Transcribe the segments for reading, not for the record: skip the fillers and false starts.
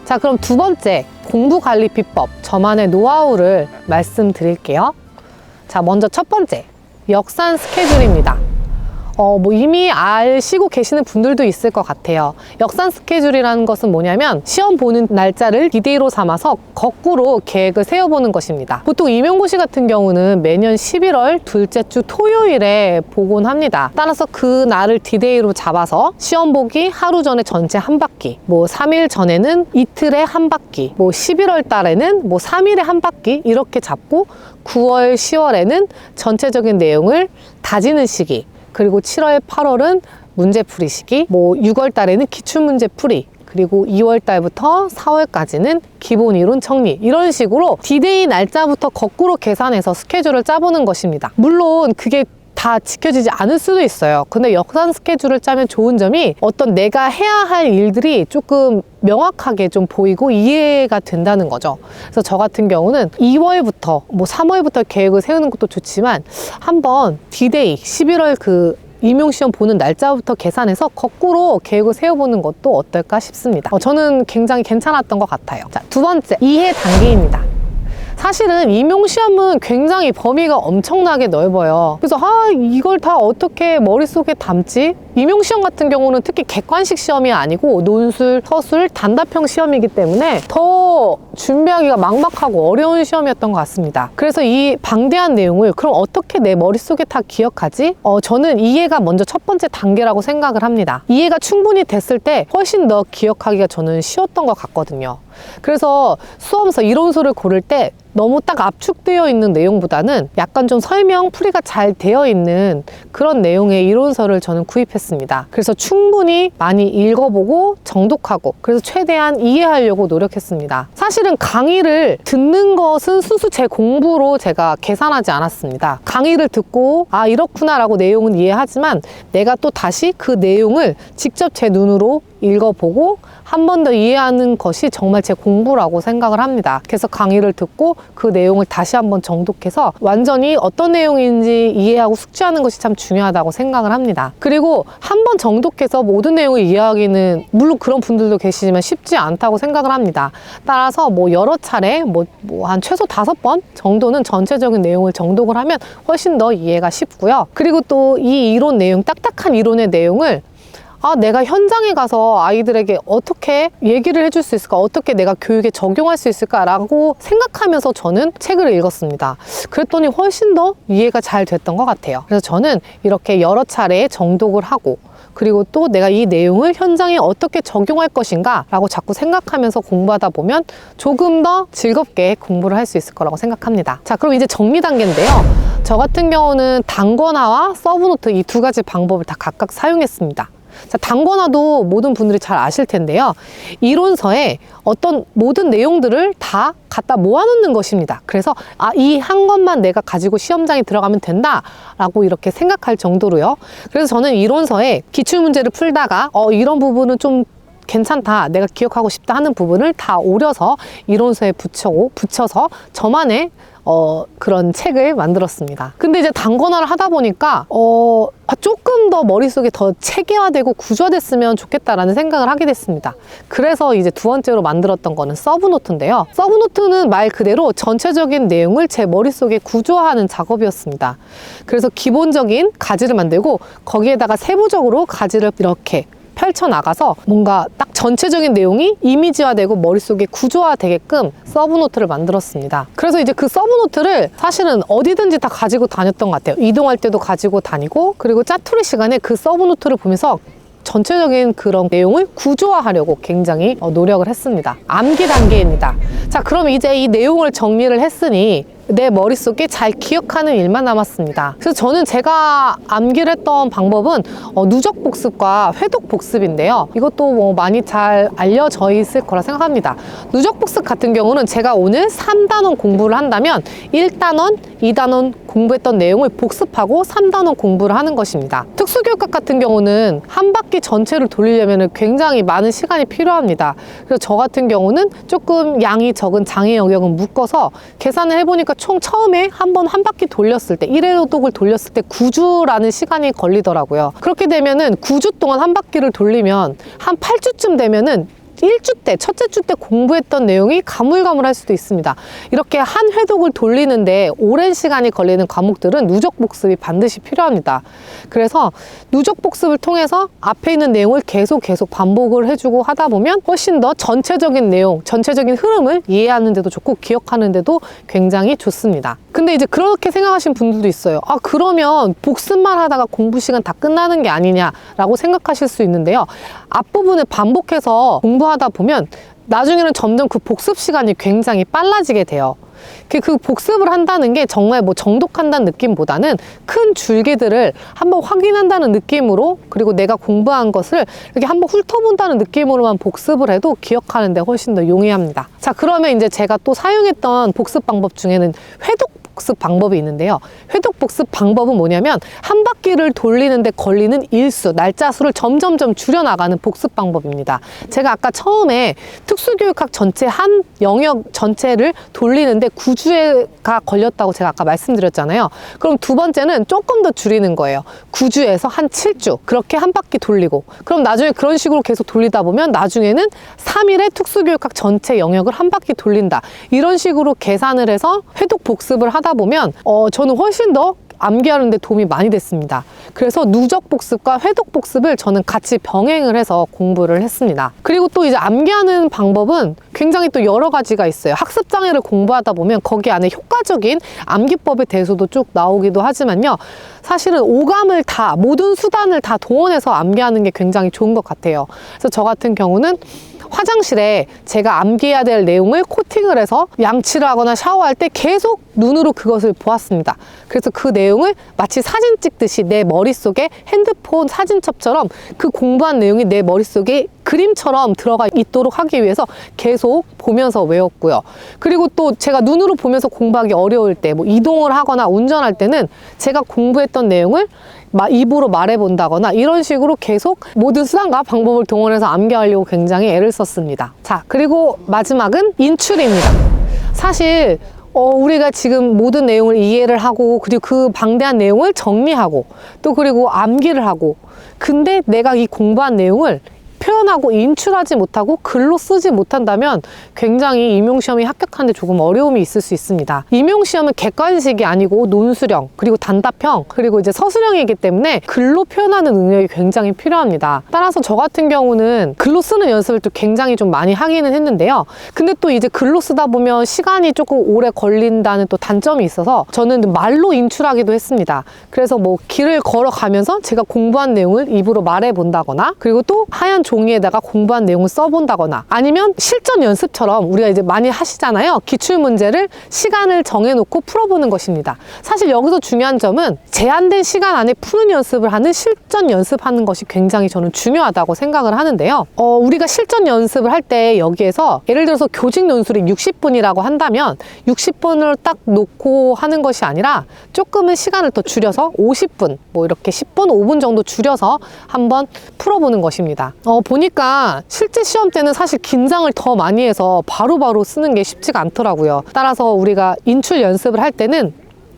자, 그럼 두 번째 공부 관리 비법, 저만의 노하우를 말씀드릴게요. 자, 먼저 첫 번째, 역산 스케줄입니다. 뭐 이미 아시고 계시는 분들도 있을 것 같아요. 역산 스케줄이라는 것은 뭐냐면 시험 보는 날짜를 디데이로 삼아서 거꾸로 계획을 세워보는 것입니다. 보통 임용고시 같은 경우는 매년 11월 둘째 주 토요일에 보곤 합니다. 따라서 그 날을 디데이로 잡아서 시험 보기 하루 전에 전체 한 바퀴, 뭐 3일 전에는 이틀에 한 바퀴, 뭐 11월 달에는 뭐 3일에 한 바퀴 이렇게 잡고 9월, 10월에는 전체적인 내용을 다지는 시기, 그리고 7월, 8월은 문제풀이 시기, 뭐 6월 달에는 기출문제 풀이, 그리고 2월 달부터 4월까지는 기본 이론 정리, 이런 식으로 디데이 날짜부터 거꾸로 계산해서 스케줄을 짜보는 것입니다. 물론 그게 다 지켜지지 않을 수도 있어요. 근데 역산 스케줄을 짜면 좋은 점이 어떤 내가 해야 할 일들이 조금 명확하게 좀 보이고 이해가 된다는 거죠. 그래서 저 같은 경우는 2월부터 뭐 3월부터 계획을 세우는 것도 좋지만 한번 디데이 11월 그 임용시험 보는 날짜부터 계산해서 거꾸로 계획을 세워보는 것도 어떨까 싶습니다. 저는 굉장히 괜찮았던 것 같아요. 자, 두 번째, 이해 단계입니다. 사실은 임용시험은 굉장히 범위가 엄청나게 넓어요. 그래서 이걸 다 어떻게 머릿속에 담지? 임용시험 같은 경우는 특히 객관식 시험이 아니고 논술, 서술, 단답형 시험이기 때문에 더 준비하기가 막막하고 어려운 시험이었던 것 같습니다. 그래서 이 방대한 내용을 그럼 어떻게 내 머릿속에 다 기억하지? 저는 이해가 먼저 첫 번째 단계라고 생각을 합니다. 이해가 충분히 됐을 때 훨씬 더 기억하기가 저는 쉬웠던 것 같거든요. 그래서 수험서 이론서를 고를 때 너무 딱 압축되어 있는 내용보다는 약간 좀 설명, 풀이가 잘 되어 있는 그런 내용의 이론서를 저는 구입했습니다. 그래서 충분히 많이 읽어보고 정독하고 그래서 최대한 이해하려고 노력했습니다. 사실은 강의를 듣는 것은 순수 제 공부로 제가 계산하지 않았습니다. 강의를 듣고 이렇구나 라고 내용은 이해하지만 내가 또 다시 그 내용을 직접 제 눈으로 읽어보고 한 번 더 이해하는 것이 정말 제 공부라고 생각을 합니다. 그래서 강의를 듣고 그 내용을 다시 한번 정독해서 완전히 어떤 내용인지 이해하고 숙지하는 것이 참 중요하다고 생각을 합니다. 그리고 한 번 정독해서 모든 내용을 이해하기는 물론 그런 분들도 계시지만 쉽지 않다고 생각을 합니다. 따라서 뭐 여러 차례 한 최소 5번 정도는 전체적인 내용을 정독을 하면 훨씬 더 이해가 쉽고요. 그리고 또 이 이론 내용, 딱딱한 이론의 내용을 내가 현장에 가서 아이들에게 어떻게 얘기를 해줄 수 있을까? 어떻게 내가 교육에 적용할 수 있을까라고 생각하면서 저는 책을 읽었습니다. 그랬더니 훨씬 더 이해가 잘 됐던 것 같아요. 그래서 저는 이렇게 여러 차례 정독을 하고 그리고 또 내가 이 내용을 현장에 어떻게 적용할 것인가 라고 자꾸 생각하면서 공부하다 보면 조금 더 즐겁게 공부를 할 수 있을 거라고 생각합니다. 자, 그럼 이제 정리 단계인데요. 저 같은 경우는 단권화와 서브노트 이 두 가지 방법을 다 각각 사용했습니다. 자, 단권화도 모든 분들이 잘 아실 텐데요. 이론서에 어떤 모든 내용들을 다 갖다 모아놓는 것입니다. 그래서 이 한 것만 내가 가지고 시험장에 들어가면 된다 라고 이렇게 생각할 정도로요. 그래서 저는 이론서에 기출문제를 풀다가 이런 부분은 좀 괜찮다, 내가 기억하고 싶다 하는 부분을 다 오려서 이론서에 붙여서 저만의 그런 책을 만들었습니다. 근데 이제 단권화를 하다 보니까 조금 더 머릿속에 더 체계화되고 구조화됐으면 좋겠다라는 생각을 하게 됐습니다. 그래서 이제 두 번째로 만들었던 거는 서브노트인데요. 서브노트는 말 그대로 전체적인 내용을 제 머릿속에 구조화하는 작업이었습니다. 그래서 기본적인 가지를 만들고 거기에다가 세부적으로 가지를 이렇게 펼쳐나가서 뭔가 딱 전체적인 내용이 이미지화되고 머릿속에 구조화되게끔 서브노트를 만들었습니다. 그래서 이제 그 서브노트를 사실은 어디든지 다 가지고 다녔던 것 같아요. 이동할 때도 가지고 다니고 그리고 짜투리 시간에 그 서브노트를 보면서 전체적인 그런 내용을 구조화하려고 굉장히 노력을 했습니다. 암기 단계입니다. 자, 그럼 이제 이 내용을 정리를 했으니 내 머릿속에 잘 기억하는 일만 남았습니다. 그래서 저는 제가 암기를 했던 방법은 누적 복습과 회독 복습인데요. 이것도 뭐 많이 잘 알려져 있을 거라 생각합니다. 누적 복습 같은 경우는 제가 오늘 3단원 공부를 한다면 1단원, 2단원 공부했던 내용을 복습하고 3단원 공부를 하는 것입니다. 특수교육학 같은 경우는 한 바퀴 전체를 돌리려면 굉장히 많은 시간이 필요합니다. 그래서 저 같은 경우는 조금 양이 적은 장애 영역은 묶어서 계산을 해보니까 총 처음에 한 바퀴 돌렸을 때 1회독을 돌렸을 때 9주라는 시간이 걸리더라고요. 그렇게 되면은 9주 동안 한 바퀴를 돌리면 한 8주쯤 되면은 1주 때, 첫째 주 때 공부했던 내용이 가물가물할 수도 있습니다. 이렇게 한 회독을 돌리는데 오랜 시간이 걸리는 과목들은 누적 복습이 반드시 필요합니다. 그래서 누적 복습을 통해서 앞에 있는 내용을 계속 반복을 해주고 하다 보면 훨씬 더 전체적인 내용, 전체적인 흐름을 이해하는 데도 좋고 기억하는 데도 굉장히 좋습니다. 근데 이제 그렇게 생각하시는 분들도 있어요. 아, 그러면 복습만 하다가 공부 시간 다 끝나는 게 아니냐라고 생각하실 수 있는데요. 앞부분을 반복해서 공부하다 보면 나중에는 점점 그 복습 시간이 굉장히 빨라지게 돼요. 그 복습을 한다는 게 정말 뭐 정독한다는 느낌보다는 큰 줄기들을 한번 확인한다는 느낌으로, 그리고 내가 공부한 것을 이렇게 한번 훑어본다는 느낌으로만 복습을 해도 기억하는 데 훨씬 더 용이합니다. 자, 그러면 이제 제가 또 사용했던 복습 방법 중에는 회독 복습 방법이 있는데요. 회독 복습 방법은 뭐냐면 한 바퀴를 돌리는데 걸리는 일수, 날짜 수를 점점점 줄여나가는 복습 방법입니다. 제가 아까 처음에 특수교육학 전체 한 영역 전체를 돌리는데 9주가 걸렸다고 제가 아까 말씀드렸잖아요. 그럼 두 번째는 조금 더 줄이는 거예요. 9주에서 한 7주 그렇게 한 바퀴 돌리고, 그럼 나중에 그런 식으로 계속 돌리다 보면 나중에는 3일에 특수교육학 전체 영역을 한 바퀴 돌린다, 이런 식으로 계산을 해서 회독 복습을 하다 보면 저는 훨씬 더 암기하는 데 도움이 많이 됐습니다. 그래서 누적 복습과 회독 복습을 저는 같이 병행을 해서 공부를 했습니다. 그리고 또 이제 암기하는 방법은 굉장히 또 여러 가지가 있어요. 학습장애를 공부하다 보면 거기 안에 효과적인 암기법에 대해서도 쭉 나오기도 하지만요. 사실은 오감을 다, 모든 수단을 다 동원해서 암기하는 게 굉장히 좋은 것 같아요. 그래서 저 같은 경우는 화장실에 제가 암기해야 될 내용을 코팅을 해서 양치를 하거나 샤워할 때 계속 눈으로 그것을 보았습니다. 그래서 그 내용을 마치 사진 찍듯이 내 머릿속에 핸드폰 사진첩처럼 그 공부한 내용이 내 머릿속에 그림처럼 들어가 있도록 하기 위해서 계속 보면서 외웠고요. 그리고 또 제가 눈으로 보면서 공부하기 어려울 때, 뭐 이동을 하거나 운전할 때는 제가 공부했던 내용을 입으로 말해본다거나 이런 식으로 계속 모든 수단과 방법을 동원해서 암기하려고 굉장히 애를 썼습니다. 자, 그리고 마지막은 인출입니다. 사실 우리가 지금 모든 내용을 이해를 하고, 그리고 그 방대한 내용을 정리하고, 또 그리고 암기를 하고, 근데 내가 이 공부한 내용을 표현하고 인출하지 못하고 글로 쓰지 못한다면 굉장히 임용시험에 합격하는데 조금 어려움이 있을 수 있습니다. 임용시험은 객관식이 아니고 논술형, 그리고 단답형, 그리고 이제 서술형이기 때문에 글로 표현하는 능력이 굉장히 필요합니다. 따라서 저 같은 경우는 글로 쓰는 연습을 또 굉장히 좀 많이 하기는 했는데요. 근데 또 이제 글로 쓰다 보면 시간이 조금 오래 걸린다는 또 단점이 있어서 저는 말로 인출하기도 했습니다. 그래서 뭐 길을 걸어가면서 제가 공부한 내용을 입으로 말해본다거나, 그리고 또 하얀 종이에다가 공부한 내용을 써본다거나, 아니면 실전 연습처럼 우리가 이제 많이 하시잖아요. 기출문제를 시간을 정해놓고 풀어보는 것입니다. 사실 여기서 중요한 점은 제한된 시간 안에 푸는 연습을 하는 실전 연습하는 것이 굉장히 저는 중요하다고 생각을 하는데요. 우리가 실전 연습을 할 때 여기에서 예를 들어서 교직 논술이 60분이라고 한다면 60분을 딱 놓고 하는 것이 아니라 조금은 시간을 더 줄여서 50분, 뭐 이렇게 10분, 5분 정도 줄여서 한번 풀어보는 것입니다. 보니까 실제 시험 때는 사실 긴장을 더 많이 해서 바로바로 쓰는 게 쉽지가 않더라고요. 따라서 우리가 인출 연습을 할 때는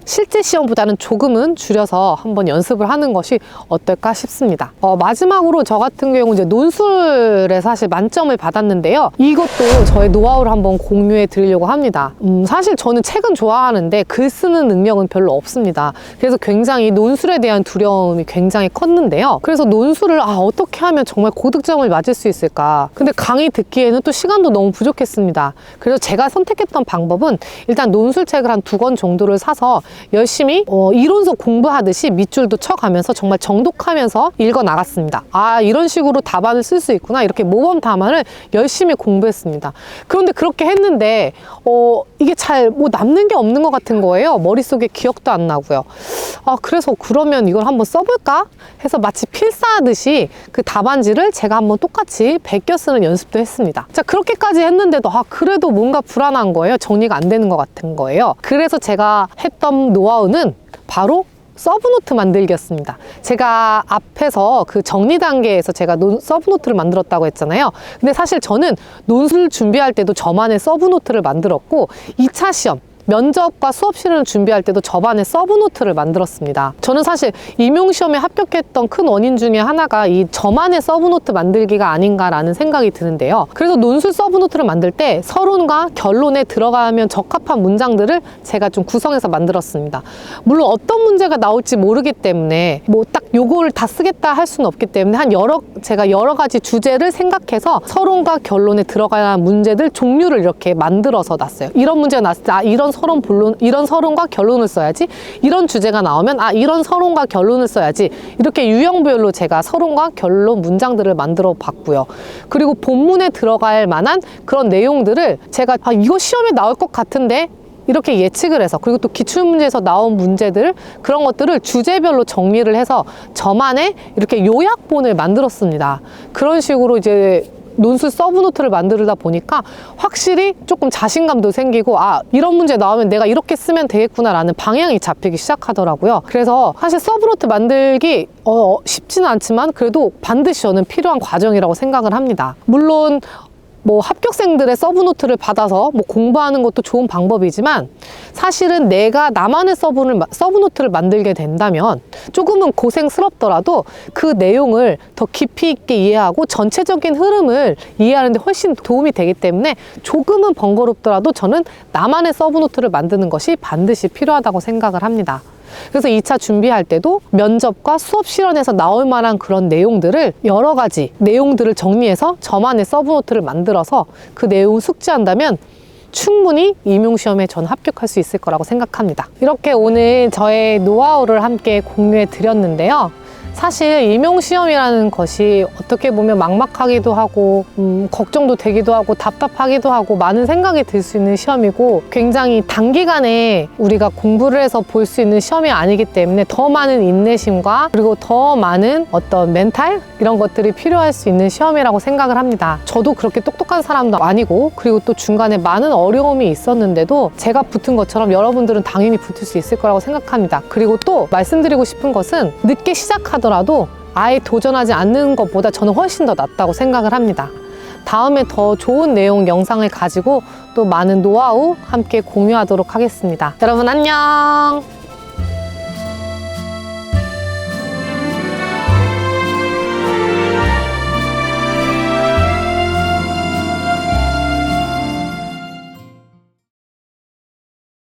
실제 시험보다는 조금은 줄여서 한번 연습을 하는 것이 어떨까 싶습니다. 마지막으로 저 같은 경우 이제 논술에 사실 만점을 받았는데요. 이것도 저의 노하우를 한번 공유해 드리려고 합니다. 사실 저는 책은 좋아하는데 글 쓰는 능력은 별로 없습니다. 그래서 굉장히 논술에 대한 두려움이 굉장히 컸는데요. 그래서 논술을 어떻게 하면 정말 고득점을 맞을 수 있을까? 근데 강의 듣기에는 또 시간도 너무 부족했습니다. 그래서 제가 선택했던 방법은 일단 논술책을 한 2권 정도를 사서 열심히 이론서 공부하듯이 밑줄도 쳐가면서 정말 정독하면서 읽어 나갔습니다. 이런 식으로 답안을 쓸 수 있구나, 이렇게 모범 답안을 열심히 공부했습니다. 그런데 그렇게 했는데 이게 잘 뭐 남는 게 없는 것 같은 거예요. 머릿속에 기억도 안 나고요. 그래서 그러면 이걸 한번 써볼까 해서 마치 필사하듯이 그 답안지를 제가 한번 똑같이 베껴 쓰는 연습도 했습니다. 자, 그렇게까지 했는데도 그래도 뭔가 불안한 거예요. 정리가 안 되는 것 같은 거예요. 그래서 제가 했던 노하우는 바로 서브노트 만들기였습니다. 제가 앞에서 그 정리 단계에서 제가 서브노트를 만들었다고 했잖아요. 근데 사실 저는 논술 준비할 때도 저만의 서브노트를 만들었고 2차 시험, 면접과 수업 실현을 준비할 때도 저반에 서브노트를 만들었습니다. 저는 사실 임용시험에 합격했던 큰 원인 중에 하나가 이 저만의 서브노트 만들기가 아닌가라는 생각이 드는데요. 그래서 논술 서브노트를 만들 때 서론과 결론에 들어가면 적합한 문장들을 제가 좀 구성해서 만들었습니다. 물론 어떤 문제가 나올지 모르기 때문에 뭐 딱 요거를 다 쓰겠다 할 수는 없기 때문에 제가 여러 가지 주제를 생각해서 서론과 결론에 들어가야 할 문제들 종류를 이렇게 만들어서 놨어요. 이런 문제가 나왔을 때 이런 서론과 결론을 써야지. 이런 주제가 나오면 이런 서론과 결론을 써야지. 이렇게 유형별로 제가 서론과 결론 문장들을 만들어 봤고요. 그리고 본문에 들어갈 만한 그런 내용들을 제가 이거 시험에 나올 것 같은데 이렇게 예측을 해서, 그리고 또 기출문제에서 나온 문제들, 그런 것들을 주제별로 정리를 해서 저만의 이렇게 요약본을 만들었습니다. 그런 식으로 이제 논술 서브노트를 만들다 보니까 확실히 조금 자신감도 생기고 이런 문제 나오면 내가 이렇게 쓰면 되겠구나 라는 방향이 잡히기 시작하더라고요. 그래서 사실 서브노트 만들기 쉽지는 않지만 그래도 반드시 저는 필요한 과정이라고 생각을 합니다. 물론 뭐 합격생들의 서브노트를 받아서 뭐 공부하는 것도 좋은 방법이지만 사실은 내가 나만의 서브노트를 만들게 된다면 조금은 고생스럽더라도 그 내용을 더 깊이 있게 이해하고 전체적인 흐름을 이해하는 데 훨씬 도움이 되기 때문에 조금은 번거롭더라도 저는 나만의 서브노트를 만드는 것이 반드시 필요하다고 생각을 합니다. 그래서 2차 준비할 때도 면접과 수업 실현에서 나올 만한 그런 내용들을 여러 가지 내용들을 정리해서 저만의 서브노트를 만들어서 그 내용을 숙지한다면 충분히 임용시험에 저는 합격할 수 있을 거라고 생각합니다. 이렇게 오늘 저의 노하우를 함께 공유해 드렸는데요. 사실 임용시험이라는 것이 어떻게 보면 막막하기도 하고 걱정도 되기도 하고 답답하기도 하고 많은 생각이 들 수 있는 시험이고 굉장히 단기간에 우리가 공부를 해서 볼 수 있는 시험이 아니기 때문에 더 많은 인내심과 그리고 더 많은 어떤 멘탈 이런 것들이 필요할 수 있는 시험이라고 생각을 합니다. 저도 그렇게 똑똑한 사람도 아니고 그리고 또 중간에 많은 어려움이 있었는데도 제가 붙은 것처럼 여러분들은 당연히 붙을 수 있을 거라고 생각합니다. 그리고 또 말씀드리고 싶은 것은 늦게 시작하더라도 아예 도전하지 않는 것보다 저는 훨씬 더 낫다고 생각을 합니다. 다음에 더 좋은 내용 영상을 가지고 또 많은 노하우 함께 공유하도록 하겠습니다. 여러분 안녕!